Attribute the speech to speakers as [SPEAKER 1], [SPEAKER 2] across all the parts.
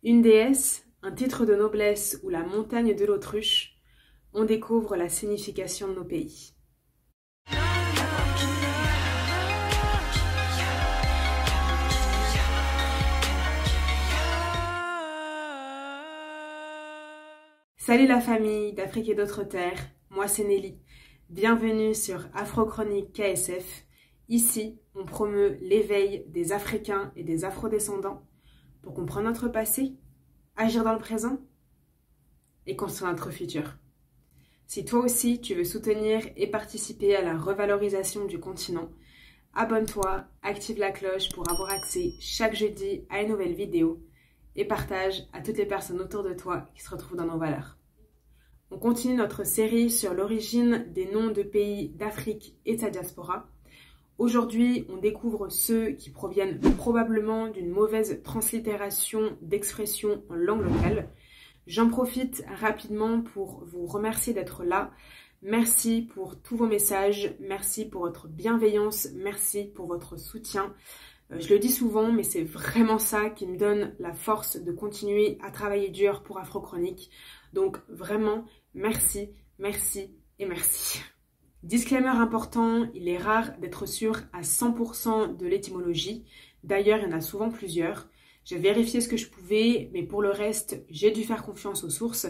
[SPEAKER 1] Une déesse, un titre de noblesse ou la montagne de l'Autruche, on découvre la signification de nos pays. Salut la famille d'Afrique et d'autres terres, moi c'est Nelly. Bienvenue sur Afro-Chronique KSF. Ici, on promeut l'éveil des Africains et des Afrodescendants pour comprendre notre passé, agir dans le présent et construire notre futur. Si toi aussi tu veux soutenir et participer à la revalorisation du continent, abonne-toi, active la cloche pour avoir accès chaque jeudi à une nouvelle vidéo et partage à toutes les personnes autour de toi qui se retrouvent dans nos valeurs. On continue notre série sur l'origine des noms de pays d'Afrique et de sa diaspora. Aujourd'hui, on découvre ceux qui proviennent probablement d'une mauvaise translittération d'expressions en langue locale. J'en profite rapidement pour vous remercier d'être là. Merci pour tous vos messages, merci pour votre bienveillance, merci pour votre soutien. Je le dis souvent, mais c'est vraiment ça qui me donne la force de continuer à travailler dur pour Afro-Chronique. Donc vraiment, merci, merci et merci. Disclaimer important, il est rare d'être sûr à 100% de l'étymologie. D'ailleurs, il y en a souvent plusieurs. J'ai vérifié ce que je pouvais, mais pour le reste, j'ai dû faire confiance aux sources,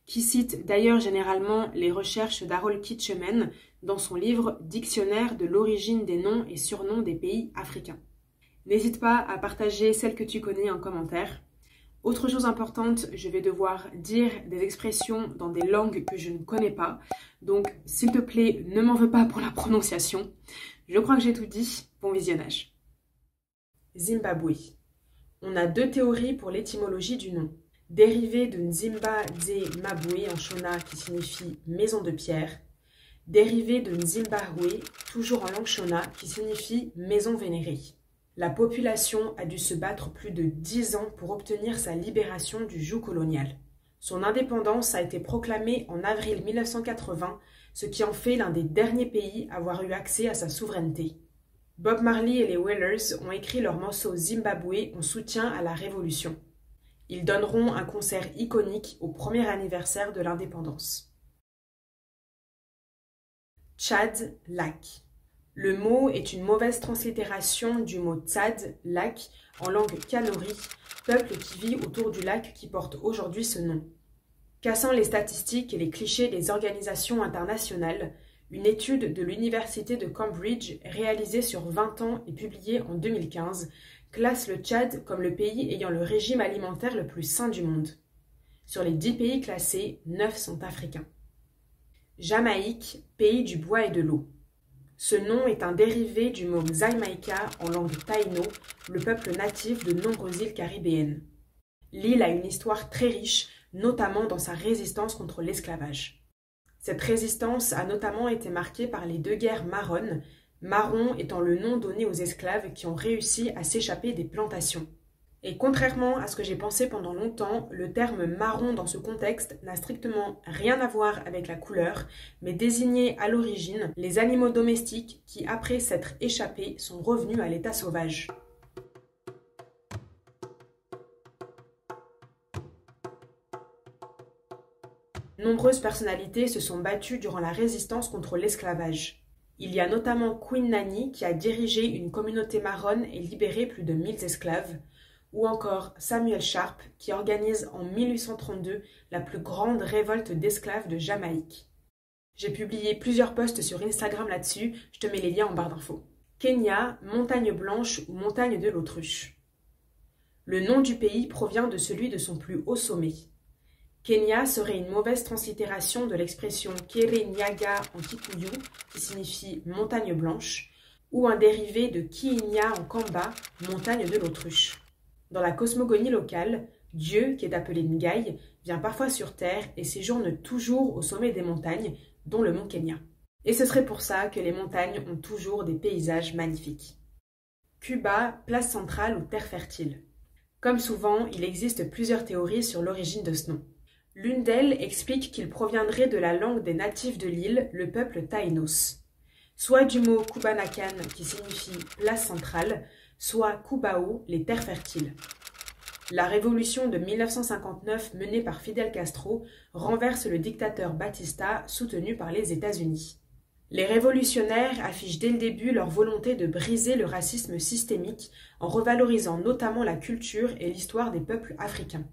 [SPEAKER 1] qui citent d'ailleurs généralement les recherches d'Harold Kitcheman dans son livre « Dictionnaire de l'origine des noms et surnoms des pays africains ». N'hésite pas à partager celles que tu connais en commentaire. Autre chose importante, je vais devoir dire des expressions dans des langues que je ne connais pas. Donc, s'il te plaît, ne m'en veux pas pour la prononciation. Je crois que j'ai tout dit. Bon visionnage. Zimbabwe. On a deux théories pour l'étymologie du nom. Dérivé de Nzimba Dze Mabwe en Shona qui signifie maison de pierre. Dérivé de Nzimbabwe, toujours en langue Shona, qui signifie maison vénérée. La population a dû se battre plus de 10 ans pour obtenir sa libération du joug colonial. Son indépendance a été proclamée en avril 1980, ce qui en fait l'un des derniers pays à avoir eu accès à sa souveraineté. Bob Marley et les Wailers ont écrit leur morceau Zimbabwe en soutien à la révolution. Ils donneront un concert iconique au premier anniversaire de l'indépendance. Tchad, lac. Le mot est une mauvaise translittération du mot Tsad, lac, en langue kanuri, peuple qui vit autour du lac qui porte aujourd'hui ce nom. Cassant les statistiques et les clichés des organisations internationales, une étude de l'université de Cambridge, réalisée sur 20 ans et publiée en 2015, classe le Tchad comme le pays ayant le régime alimentaire le plus sain du monde. Sur les 10 pays classés, 9 sont africains. Jamaïque, pays du bois et de l'eau. Ce nom est un dérivé du mot Xaymaika en langue taïno, le peuple natif de nombreuses îles caribéennes. L'île a une histoire très riche, notamment dans sa résistance contre l'esclavage. Cette résistance a notamment été marquée par les deux guerres marronnes, marron étant le nom donné aux esclaves qui ont réussi à s'échapper des plantations. Et contrairement à ce que j'ai pensé pendant longtemps, le terme marron dans ce contexte n'a strictement rien à voir avec la couleur, mais désignait à l'origine les animaux domestiques qui, après s'être échappés, sont revenus à l'état sauvage. Nombreuses personnalités se sont battues durant la résistance contre l'esclavage. Il y a notamment Queen Nanny qui a dirigé une communauté marronne et libéré plus de 1000 esclaves, ou encore Samuel Sharp qui organise en 1832 la plus grande révolte d'esclaves de Jamaïque. J'ai publié plusieurs posts sur Instagram là-dessus, je te mets les liens en barre d'infos. Kenya, montagne blanche ou montagne de l'Autruche. Le nom du pays provient de celui de son plus haut sommet. Kenya serait une mauvaise translittération de l'expression Kirinyaga en Kikuyu, qui signifie montagne blanche, ou un dérivé de Kiinya en Kamba, montagne de l'Autruche. Dans la cosmogonie locale, Dieu, qui est appelé Ngai, vient parfois sur Terre et séjourne toujours au sommet des montagnes, dont le mont Kenya. Et ce serait pour ça que les montagnes ont toujours des paysages magnifiques. Cuba, place centrale ou terre fertile. Comme souvent, il existe plusieurs théories sur l'origine de ce nom. L'une d'elles explique qu'il proviendrait de la langue des natifs de l'île, le peuple taïnos. Soit du mot Kubanakan qui signifie place centrale, soit Kubao, les terres fertiles. La révolution de 1959 menée par Fidel Castro renverse le dictateur Batista soutenu par les États-Unis. Les révolutionnaires affichent dès le début leur volonté de briser le racisme systémique en revalorisant notamment la culture et l'histoire des peuples africains.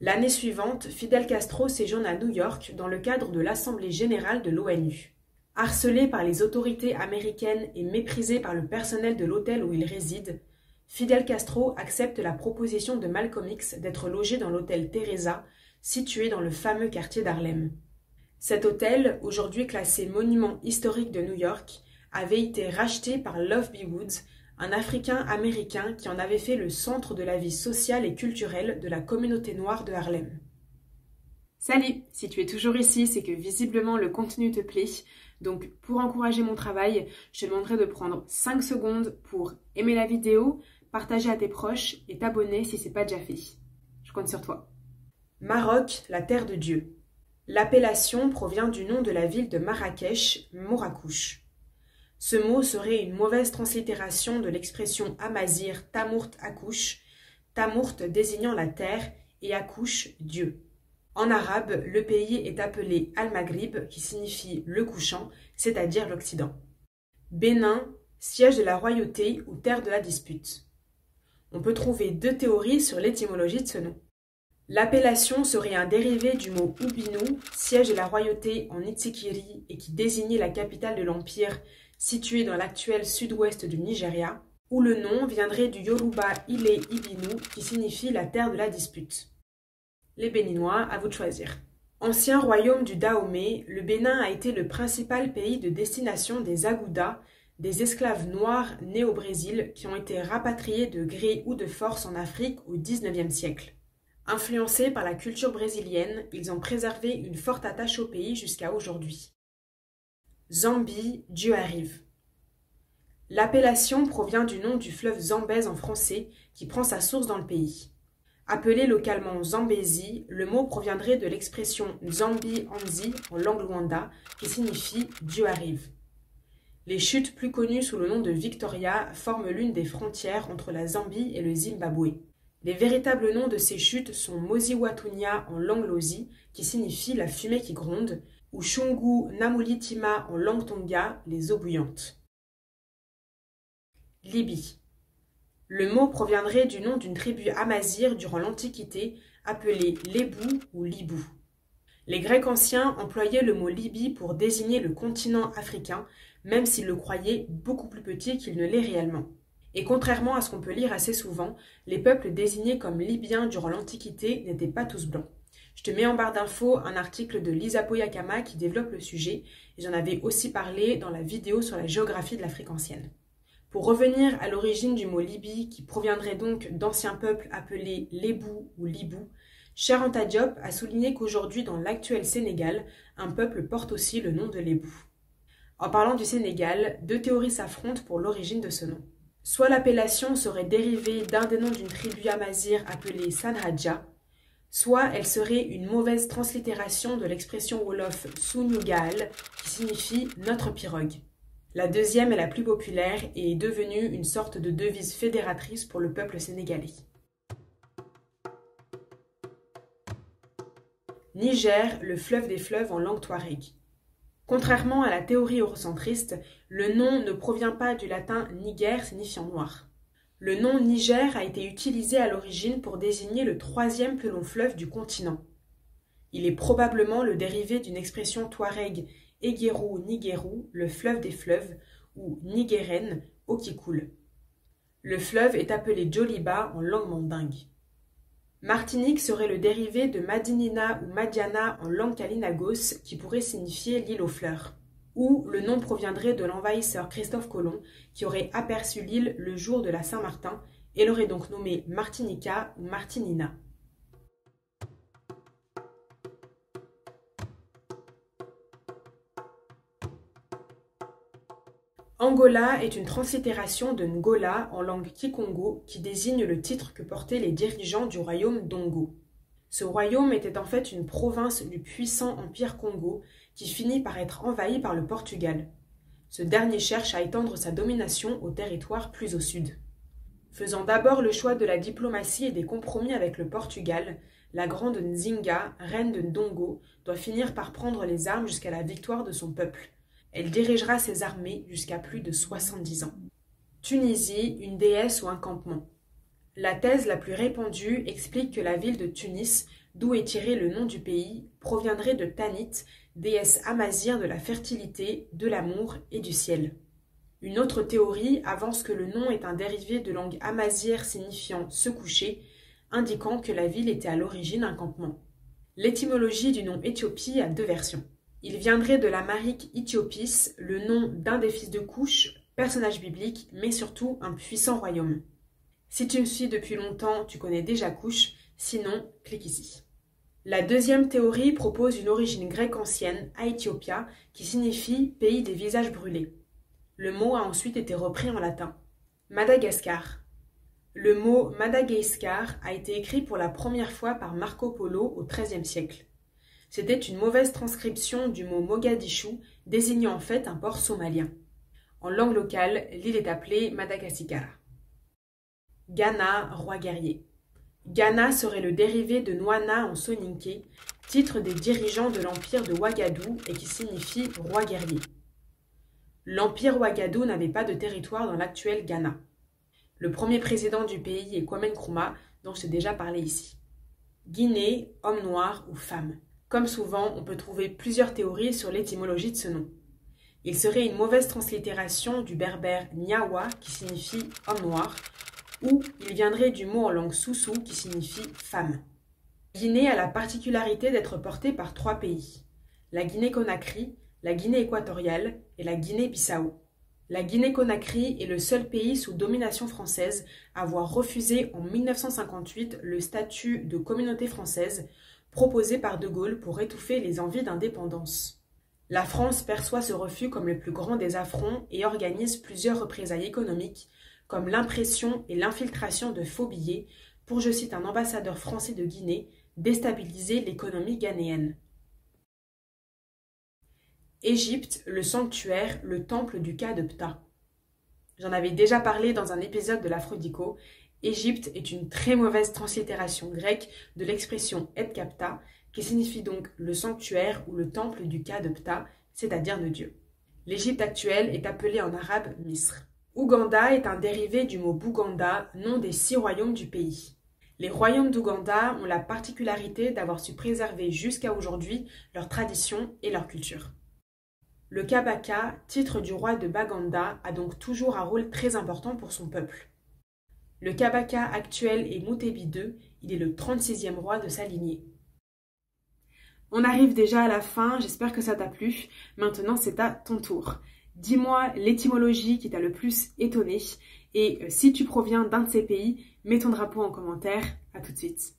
[SPEAKER 1] L'année suivante, Fidel Castro séjourne à New York dans le cadre de l'Assemblée générale de l'ONU. Harcelé par les autorités américaines et méprisé par le personnel de l'hôtel où il réside, Fidel Castro accepte la proposition de Malcolm X d'être logé dans l'hôtel Teresa, situé dans le fameux quartier d'Harlem. Cet hôtel, aujourd'hui classé monument historique de New York, avait été racheté par Love B. Woods, un Africain-Américain qui en avait fait le centre de la vie sociale et culturelle de la communauté noire de Harlem. Salut! Si tu es toujours ici, c'est que visiblement le contenu te plaît. Donc pour encourager mon travail, je te demanderai de prendre 5 secondes pour aimer la vidéo, partager à tes proches et t'abonner si ce n'est pas déjà fait. Je compte sur toi. Maroc, la terre de Dieu. L'appellation provient du nom de la ville de Marrakech, Morakouche. Ce mot serait une mauvaise translittération de l'expression amazigh Tamourt Akouche, Tamourt désignant la terre et Akouche, Dieu. En arabe, le pays est appelé Al-Maghrib, qui signifie le couchant, c'est-à-dire l'Occident. Bénin, siège de la royauté ou terre de la dispute. On peut trouver 2 théories sur l'étymologie de ce nom. L'appellation serait un dérivé du mot Ubinu, siège de la royauté en Itsekiri et qui désignait la capitale de l'empire située dans l'actuel sud-ouest du Nigeria, ou le nom viendrait du Yoruba Ile Ibinu qui signifie la terre de la dispute. Les Béninois, à vous de choisir. Ancien royaume du Dahomey, le Bénin a été le principal pays de destination des Agoudas, des esclaves noirs nés au Brésil qui ont été rapatriés de gré ou de force en Afrique au XIXe siècle. Influencés par la culture brésilienne, ils ont préservé une forte attache au pays jusqu'à aujourd'hui. Zambie, Dieu arrive. L'appellation provient du nom du fleuve Zambèze en français qui prend sa source dans le pays. Appelé localement Zambézie, le mot proviendrait de l'expression Nzambi Anzi en langue lwanda qui signifie Dieu arrive. Les chutes plus connues sous le nom de Victoria forment l'une des frontières entre la Zambie et le Zimbabwe. Les véritables noms de ces chutes sont Moziwatunya en langue lozi, qui signifie la fumée qui gronde, ou Shungu Namulitima en langue tonga, les eaux bouillantes. Libye. Le mot proviendrait du nom d'une tribu amazigh durant l'Antiquité, appelée Lébou ou Libou. Les Grecs anciens employaient le mot Libye pour désigner le continent africain, même s'ils le croyaient beaucoup plus petit qu'il ne l'est réellement. Et contrairement à ce qu'on peut lire assez souvent, les peuples désignés comme Libyens durant l'Antiquité n'étaient pas tous blancs. Je te mets en barre d'infos un article de Lisa Poyakama qui développe le sujet, et j'en avais aussi parlé dans la vidéo sur la géographie de l'Afrique ancienne. Pour revenir à l'origine du mot Libye, qui proviendrait donc d'anciens peuples appelés Lébou ou Libou, Cheikh Anta Diop a souligné qu'aujourd'hui dans l'actuel Sénégal, un peuple porte aussi le nom de Lébou. En parlant du Sénégal, 2 théories s'affrontent pour l'origine de ce nom. Soit l'appellation serait dérivée d'un des noms d'une tribu amazigh appelée Sanhadja, soit elle serait une mauvaise translittération de l'expression wolof Sunyugal qui signifie notre pirogue. La deuxième est la plus populaire et est devenue une sorte de devise fédératrice pour le peuple sénégalais. Niger, le fleuve des fleuves en langue touareg. Contrairement à la théorie eurocentriste, le nom ne provient pas du latin Niger signifiant noir. Le nom Niger a été utilisé à l'origine pour désigner le 3e plus long fleuve du continent. Il est probablement le dérivé d'une expression touareg Eguerou-Niguerou, le fleuve des fleuves, ou Nigueren, eau qui coule. Le fleuve est appelé Djoliba en langue mandingue. Martinique serait le dérivé de Madinina ou Madiana en langue kalinagos qui pourrait signifier l'île aux fleurs. Ou le nom proviendrait de l'envahisseur Christophe Colomb qui aurait aperçu l'île le jour de la Saint-Martin et l'aurait donc nommée Martinica ou Martinina. Angola est une translittération de Ngola en langue kikongo qui désigne le titre que portaient les dirigeants du royaume d'Ongo. Ce royaume était en fait une province du puissant empire Congo qui finit par être envahi par le Portugal. Ce dernier cherche à étendre sa domination aux territoires plus au sud. Faisant d'abord le choix de la diplomatie et des compromis avec le Portugal, la grande Nzinga, reine de Ndongo, doit finir par prendre les armes jusqu'à la victoire de son peuple. Elle dirigera ses armées jusqu'à plus de 70 ans. Tunisie, une déesse ou un campement. La thèse la plus répandue explique que la ville de Tunis, d'où est tiré le nom du pays, proviendrait de Tanit, déesse amazigh de la fertilité, de l'amour et du ciel. Une autre théorie avance que le nom est un dérivé de langue amazigh signifiant « se coucher », indiquant que la ville était à l'origine un campement. L'étymologie du nom Éthiopie a deux versions. Il viendrait de l'amharique Éthiopis, le nom d'un des fils de Couche, personnage biblique, mais surtout un puissant royaume. Si tu me suis depuis longtemps, tu connais déjà Couche, sinon, clique ici. La deuxième théorie propose une origine grecque ancienne, Aethiopia, qui signifie « pays des visages brûlés ». Le mot a ensuite été repris en latin. Madagascar. Le mot Madagascar a été écrit pour la première fois par Marco Polo au XIIIe siècle. C'était une mauvaise transcription du mot Mogadischu, désignant en fait un port somalien. En langue locale, l'île est appelée Madagascar. Ghana, roi guerrier. Ghana serait le dérivé de Nwana en soninké, titre des dirigeants de l'empire de Ouagadougou et qui signifie roi guerrier. L'empire Ouagadougou n'avait pas de territoire dans l'actuel Ghana. Le premier président du pays est Kwame Nkrumah, dont je t'ai déjà parlé ici. Guinée, homme noir ou femme. Comme souvent, on peut trouver plusieurs théories sur l'étymologie de ce nom. Il serait une mauvaise translittération du berbère Nyawa, qui signifie homme noir, ou il viendrait du mot en langue soussou qui signifie femme. Guinée a la particularité d'être portée par trois pays. La Guinée-Conakry, la Guinée équatoriale et la Guinée-Bissau. La Guinée-Conakry est le seul pays sous domination française à avoir refusé en 1958 le statut de communauté française proposé par De Gaulle pour étouffer les envies d'indépendance. La France perçoit ce refus comme le plus grand des affronts et organise plusieurs représailles économiques comme l'impression et l'infiltration de faux billets pour, je cite un ambassadeur français de Guinée, déstabiliser l'économie ghanéenne. Égypte, le sanctuaire, le temple du Ka de Ptah. J'en avais déjà parlé dans un épisode de l'Afrodico. Égypte est une très mauvaise translittération grecque de l'expression Et Kapta, qui signifie donc le sanctuaire ou le temple du Ka de Ptah, c'est-à-dire de Dieu. L'Égypte actuelle est appelée en arabe Misr. Ouganda est un dérivé du mot Bouganda, nom des 6 royaumes du pays. Les royaumes d'Ouganda ont la particularité d'avoir su préserver jusqu'à aujourd'hui leurs traditions et leur culture. Le Kabaka, titre du roi de Baganda, a donc toujours un rôle très important pour son peuple. Le Kabaka actuel est Mutebi II, il est le 36e roi de sa lignée. On arrive déjà à la fin, j'espère que ça t'a plu. Maintenant c'est à ton tour. Dis-moi l'étymologie qui t'a le plus étonné et si tu proviens d'un de ces pays, mets ton drapeau en commentaire. À tout de suite.